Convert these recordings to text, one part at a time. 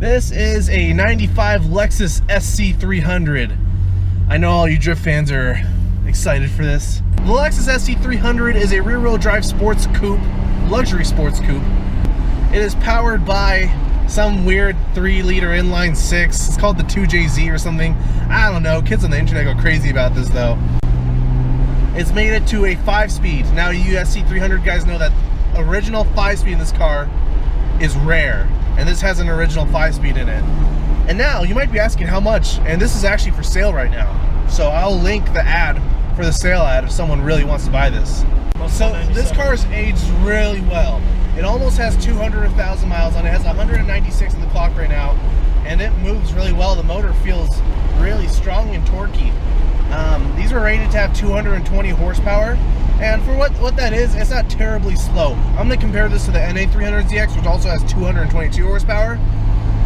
This is a 95 Lexus SC300. I know all you drift fans are excited for this. The Lexus SC300 is a rear-wheel drive sports coupe, luxury sports coupe. It is powered by some weird 3-liter inline 6. It's called the 2JZ or something. I don't know. Kids on the internet go crazy about this though. It's made it to a 5-speed. Now you SC300 guys know that original 5-speed in this car is rare. And this has an original 5-speed in it. And now you might be asking how much, and this is actually for sale right now. So I'll link the ad for the sale ad if someone really wants to buy this. So this car's aged really well. It almost has 200,000 miles on it. It has 196 in the clock right now, and it moves really well. The motor feels really strong and torquey. These are rated to have 220 horsepower, and for what that is, it's not terribly slow. I'm going to compare this to the NA300ZX, which also has 222 horsepower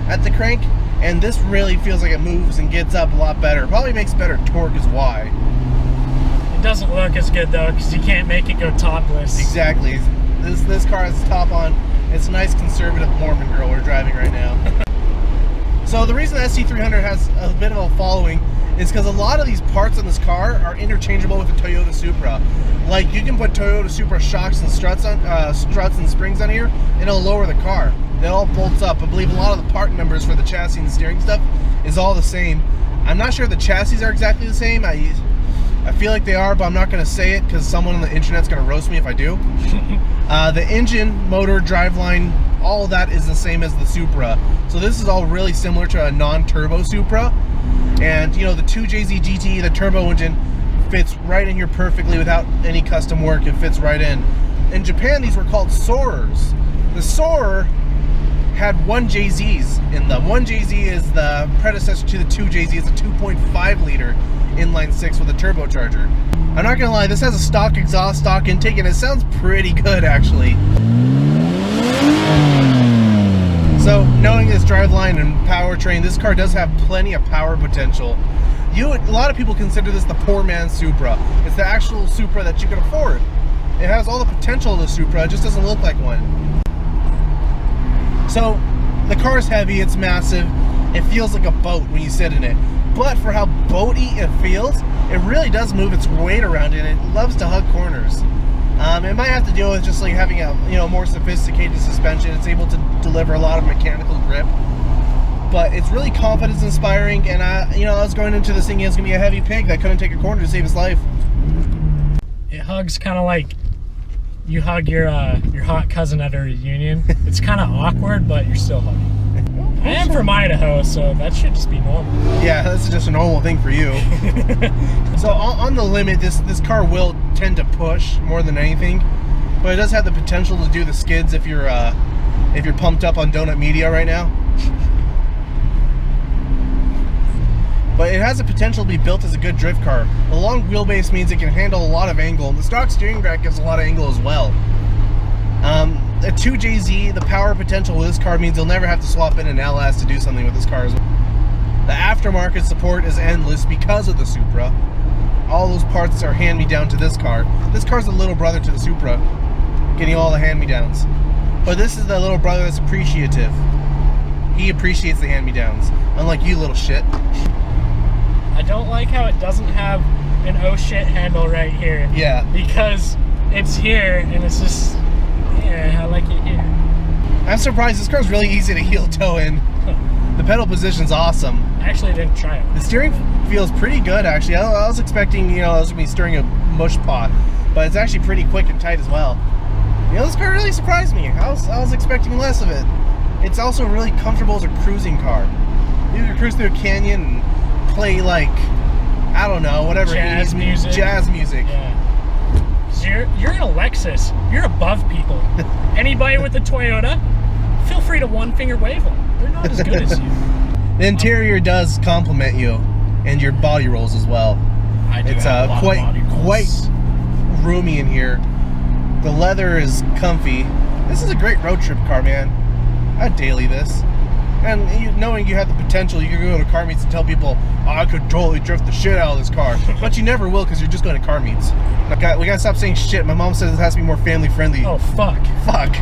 at the crank, and this really feels like it moves and gets up a lot better. Probably makes better torque is why. It doesn't look as good though, because you can't make it go topless. Exactly. This car has the top on. It's a nice conservative Mormon girl we're driving right now. So the reason the SC300 has a bit of a following is because a lot of these parts on this car are interchangeable with the Toyota Supra. Like you can put Toyota Supra shocks and struts and springs on here, and it'll lower the car. It all bolts up. I believe a lot of the part numbers for the chassis and steering stuff is all the same. I'm not sure the chassis are exactly the same. I feel like they are, but I'm not going to say it because someone on the internet's going to roast me if I do. The engine, motor, driveline, all of that is the same as the Supra. So this is all really similar to a non-turbo Supra. And you know, the 2JZ GT, the turbo engine, fits right in here perfectly without any custom work. It fits right in. In Japan, these were called Soarers. The Soarer had 1JZs in them. 1JZ is the predecessor to the 2JZ. It's a 2.5-liter inline 6 with a turbocharger. I'm not gonna lie, this has a stock exhaust, stock intake, and it sounds pretty good actually. So knowing this driveline and powertrain, this car does have plenty of power potential. A lot of people consider this the poor man's Supra. It's the actual Supra that you can afford. It has all the potential of the Supra, it just doesn't look like one. So the car's heavy, it's massive, it feels like a boat when you sit in it. But for how boaty it feels, it really does move its weight around and it loves to hug corners. It might have to deal with just like having a more sophisticated suspension. It's able to deliver a lot of mechanical grip, but it's really confidence inspiring. And I was going into this thinking it was gonna be a heavy pig that couldn't take a corner to save his life. It hugs kind of like you hug your hot cousin at a reunion. It's kind of awkward, but you're still hugging. I am from Idaho, so that should just be normal. Yeah, that's just a normal thing for you. So on the limit, this car will tend to push more than anything, but it does have the potential to do the skids if you're pumped up on donut media right now. But it has the potential to be built as a good drift car. The long wheelbase means it can handle a lot of angle, and the stock steering rack gives a lot of angle as well. A 2JZ, the power potential with this car means you'll never have to swap in an LS to do something with this car as well. The aftermarket support is endless because of the Supra. All those parts are hand-me-down to this car. This car's the little brother to the Supra, getting all the hand-me-downs. But this is the little brother that's appreciative. He appreciates the hand-me-downs, unlike you little shit. I don't like how it doesn't have an oh shit handle right here. Yeah. Because it's here and it's just, yeah, I like it here. I'm surprised. This car's really easy to heel toe in. The pedal position's awesome. I actually didn't try it. The steering feels pretty good actually. I was expecting, I was gonna be stirring a mush pot, but it's actually pretty quick and tight as well. This car really surprised me. I was expecting less of it. It's also really comfortable as a cruising car. You can cruise through a canyon and play like, I don't know, whatever jazz music. Jazz music. Yeah. You're in a Lexus. You're above people. Anybody with a Toyota, feel free to one finger wave them. They're not as good as you. The interior does complement you, and your body rolls as well. It's quite roomy in here. The leather is comfy. This is a great road trip car, man. I'd daily this. And knowing you have the potential, you can go to car meets and tell people, oh, I could totally drift the shit out of this car. But you never will because you're just going to car meets. We gotta stop saying shit. My mom says it has to be more family friendly. Oh, fuck. Fuck.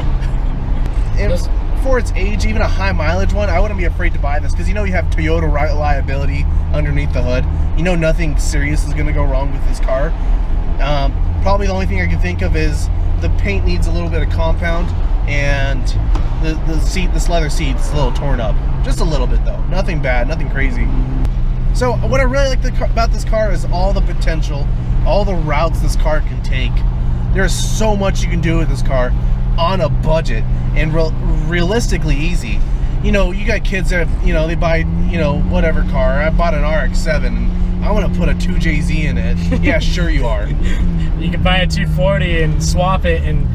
for its age, even a high mileage one, I wouldn't be afraid to buy this, because you know you have Toyota reliability underneath the hood. You know nothing serious is going to go wrong with this car. Probably the only thing I can think of is the paint needs a little bit of compound, and the seat, this leather seat's a little torn up. Just a little bit though. Nothing bad, nothing crazy. So what I really like about this car is all the potential, all the routes this car can take. There's so much you can do with this car on a budget, and realistically easy. You know, you got kids that, you know, they buy, you know, whatever car. I bought an RX-7 and I want to put a 2JZ in it. Yeah, sure you are. You could buy a 240 and swap it and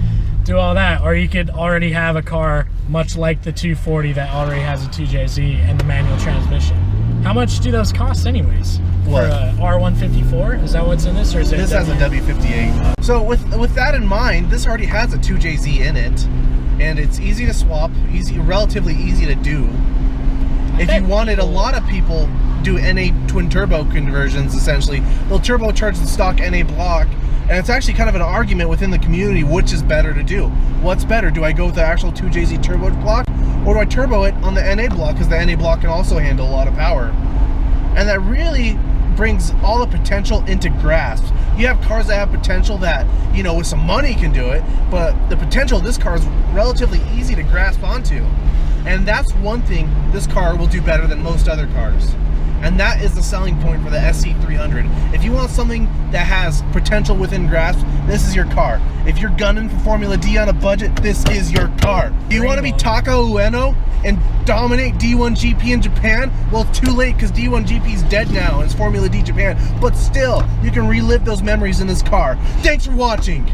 do all that, or you could already have a car much like the 240 that already has a 2JZ and the manual transmission. How much do those cost anyways? What? For a R154? Is that what's in this, or is it? This has a W58. So with that in mind, this already has a 2JZ in it, and it's easy to swap, relatively easy to do. If you wanted, a lot of people do NA twin turbo conversions. Essentially, they'll turbocharge the stock NA block, and it's actually kind of an argument within the community which is better to do. What's better? Do I go with the actual 2JZ turbo block, or do I turbo it on the NA block, because the NA block can also handle a lot of power? And that really brings all the potential into grasp. You have cars that have potential that, you know, with some money can do it, but the potential of this car is relatively easy to grasp onto. And that's one thing this car will do better than most other cars. And that is the selling point for the SC300. If you want something that has potential within grasp, this is your car. If you're gunning for Formula D on a budget, this is your car. Do you want to be Taka Ueno and dominate D1 GP in Japan? Well, too late, because D1 GP is dead now and it's Formula D Japan. But still, you can relive those memories in this car. Thanks for watching.